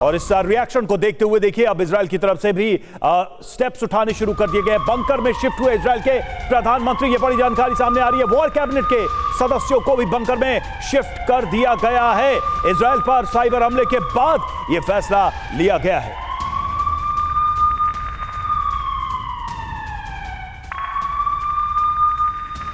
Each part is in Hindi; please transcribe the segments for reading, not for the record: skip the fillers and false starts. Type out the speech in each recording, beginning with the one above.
और इस रिएक्शन को देखते हुए देखिए अब इजराइल की तरफ से भी स्टेप्स उठाने शुरू कर दिए गए। बंकर में शिफ्ट हुए इजराइल के प्रधानमंत्री, ये बड़ी जानकारी सामने आ रही है। वॉर कैबिनेट के सदस्यों को भी बंकर में शिफ्ट कर दिया गया है। इजराइल पर साइबर हमले के बाद यह फैसला लिया गया है।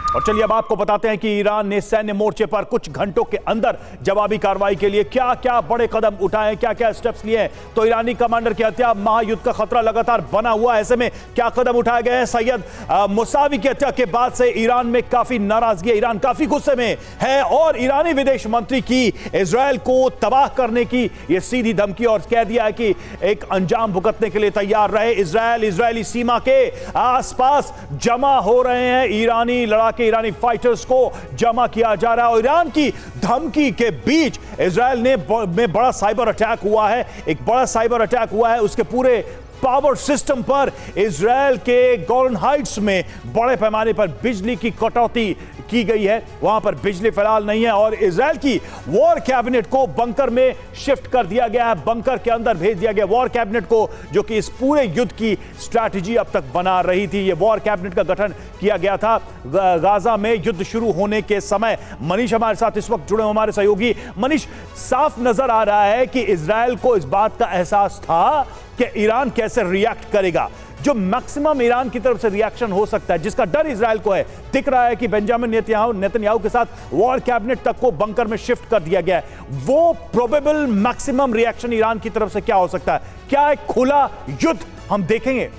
और चलिए अब आपको बताते हैं कि ईरान ने सैन्य मोर्चे पर कुछ घंटों के अंदर जवाबी कार्रवाई के लिए क्या क्या बड़े कदम उठाए, क्या क्या स्टेप्स लिए हैं। तो ईरानी कमांडर की हत्या, महायुद्ध का खतरा लगातार बना हुआ है, ऐसे में क्या कदम उठाए गए हैं। सैयद मुसावी की हत्या के बाद से ईरान में काफी नाराजगी है, ईरान काफी गुस्से में है और ईरानी विदेश मंत्री की इजराइल को तबाह करने की यह सीधी धमकी और कह दिया है कि एक अंजाम भुगतने के लिए तैयार रहे। इजरायली सीमा के आसपास जमा हो रहे हैं ईरानी लड़ाके, ईरानी फाइटर्स को जमा किया जा रहा है। और ईरान की धमकी के बीच इजराइल में बड़ा साइबर अटैक हुआ है, एक बड़ा साइबर अटैक हुआ है। उसके पूरे पावर सिस्टम पर इजराइल के गोलन हाइट्स में बड़े पैमाने पर बिजली की कटौती की गई है, वहां पर बिजली फिलहाल नहीं है और इजराइल की वॉर कैबिनेट को बंकर में शिफ्ट कर दिया गया है, बंकर के अंदर भेज दिया गया वॉर कैबिनेट को, जो कि इस पूरे युद्ध की स्ट्रैटेजी अब तक बना रही थी। ये वॉर कैबिनेट का गठन किया गया था गाजा में युद्ध शुरू होने के समय। मनीष हमारे साथ इस वक्त जुड़े, हमारे सहयोगी। मनीष, साफ नजर आ रहा है कि इजराइल को इस बात का एहसास था कि ईरान कैसे रिएक्ट करेगा। जो मैक्सिमम ईरान की तरफ से रिएक्शन हो सकता है, जिसका डर इजराइल को है, दिख रहा है कि बेंजामिन नेतन्याहू के साथ वॉर कैबिनेट तक को बंकर में शिफ्ट कर दिया गया है। वो प्रोबेबल मैक्सिमम रिएक्शन ईरान की तरफ से क्या हो सकता है? क्या एक खुला युद्ध हम देखेंगे?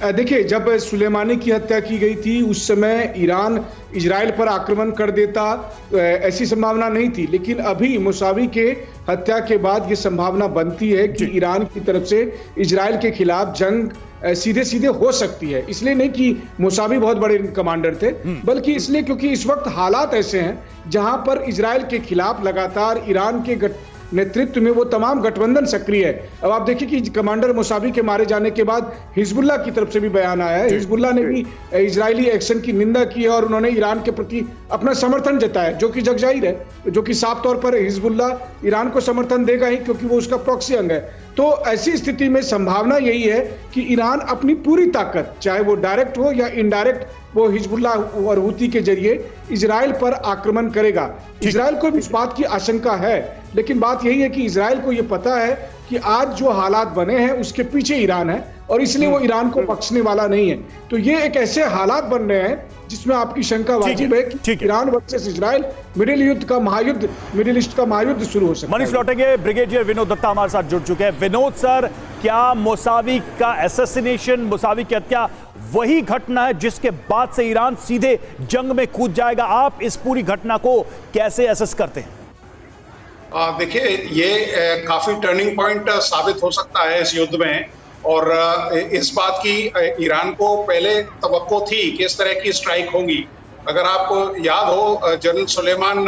देखिए, जब सुलेमानी की हत्या की गई थी उस समय ईरान इजराइल पर आक्रमण कर देता, ऐसी संभावना नहीं थी। लेकिन अभी मुसावी के हत्या के बाद ये संभावना बनती है कि ईरान की तरफ से इजराइल के खिलाफ जंग सीधे सीधे हो सकती है। इसलिए नहीं कि मुसावी बहुत बड़े कमांडर थे, बल्कि इसलिए क्योंकि इस वक्त हालात ऐसे हैं जहां पर इजराइल के खिलाफ लगातार ईरान के नेतृत्व में वो तमाम गठबंधन सक्रिय है। अब आप देखिए कि कमांडर मुसावी के मारे जाने के बाद हिजबुल्लाह की तरफ से भी बयान आया है। हिजबुल्लाह ने भी इजरायली एक्शन की निंदा की है और उन्होंने ईरान के प्रति अपना समर्थन जताया, जो कि जगजाहिर है, जो कि साफ तौर पर हिजबुल्लाह ईरान को समर्थन देगा ही, क्योंकि वो उसका प्रॉक्सी अंग है। तो ऐसी स्थिति में संभावना यही है कि ईरान अपनी पूरी ताकत, चाहे वो डायरेक्ट हो या इनडायरेक्ट, वो हिजबुल्लाह और हुती के जरिए इजराइल पर आक्रमण करेगा। इजराइल को भी इस बात की आशंका है, लेकिन बात यही है कि इजराइल को यह पता है कि आज जो हालात बने हैं उसके पीछे ईरान है और इसलिए वो ईरान को बख्शने वाला नहीं है। तो ये एक ऐसे हालात बन रहे हैं जिसमें आपकी शंका वाजिब है कि Iran versus Israel middle east का महायुद्ध शुरू हो सकता है। मनीष लौटेंगे। ब्रिगेडियर विनोद दत्ता हमारे साथ जुड़ चुके हैं। विनोद सर, क्या मुसावी का एसेसिनेशन, मुसावी की हत्या वही घटना है जिसके बाद से ईरान सीधे जंग में कूद जाएगा? आप इस पूरी घटना को कैसे एसेस करते हैं? देखिए, ये काफी टर्निंग पॉइंट साबित हो सकता है इस युद्ध में और इस बात की ईरान को पहले तवक्को थी कि इस तरह की स्ट्राइक होगी। अगर आपको याद हो, जनरल सुलेमान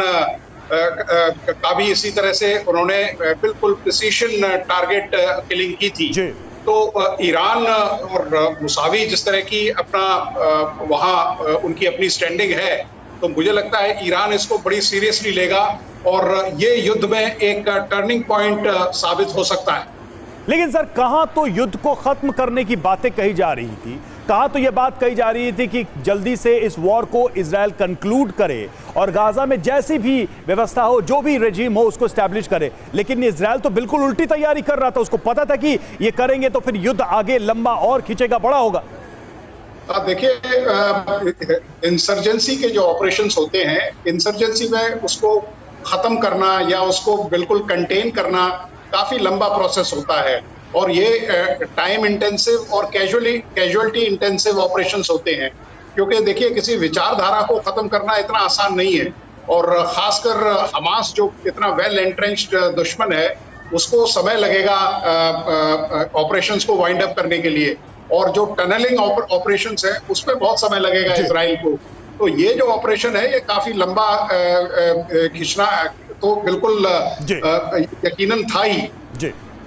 का भी इसी तरह से उन्होंने बिल्कुल प्रिसीशन टारगेट किलिंग की थी। तो ईरान और मुसावी जिस तरह की अपना वहाँ उनकी अपनी स्टैंडिंग है, तो मुझे लगता है ईरान इसको बड़ी सीरियसली लेगा और ये युद्ध में एक टर्निंग पॉइंट साबित हो सकता है। लेकिन सर, कहां तो युद्ध को खत्म करने की बातें कही जा रही थी, कहां तो यह बात कही जा रही थी कि जल्दी से इस वॉर को इजराइल कंक्लूड करे और गाजा में जैसी भी व्यवस्था हो, जो भी रेजिम हो, उसको एस्टैब्लिश करे। लेकिन इजराइल तो बिल्कुल उल्टी तैयारी कर रहा था। उसको पता था कि ये करेंगे तो फिर युद्ध आगे लंबा और खींचेगा, बड़ा होगा। देखिए, इंसर्जेंसी के जो ऑपरेशंस होते हैं, इंसर्जेंसी में उसको खत्म करना या उसको बिल्कुल कंटेन करना काफी लंबा प्रोसेस होता है और ये टाइम इंटेंसिव और कैजुअलिटी इंटेंसिव ऑपरेशंस होते हैं। क्योंकि देखिए, किसी विचारधारा को खत्म करना इतना आसान नहीं है और खासकर हमास जो इतना वेल एंट्रेंच्ड दुश्मन है, उसको समय लगेगा ऑपरेशंस को वाइंड अप करने के लिए। और जो टनलिंग ऑपरेशंस है उसमें बहुत समय लगेगा इजराइल को। तो ये जो ऑपरेशन है ये काफी लंबा खींचना तो बिल्कुल यकीनन था ही।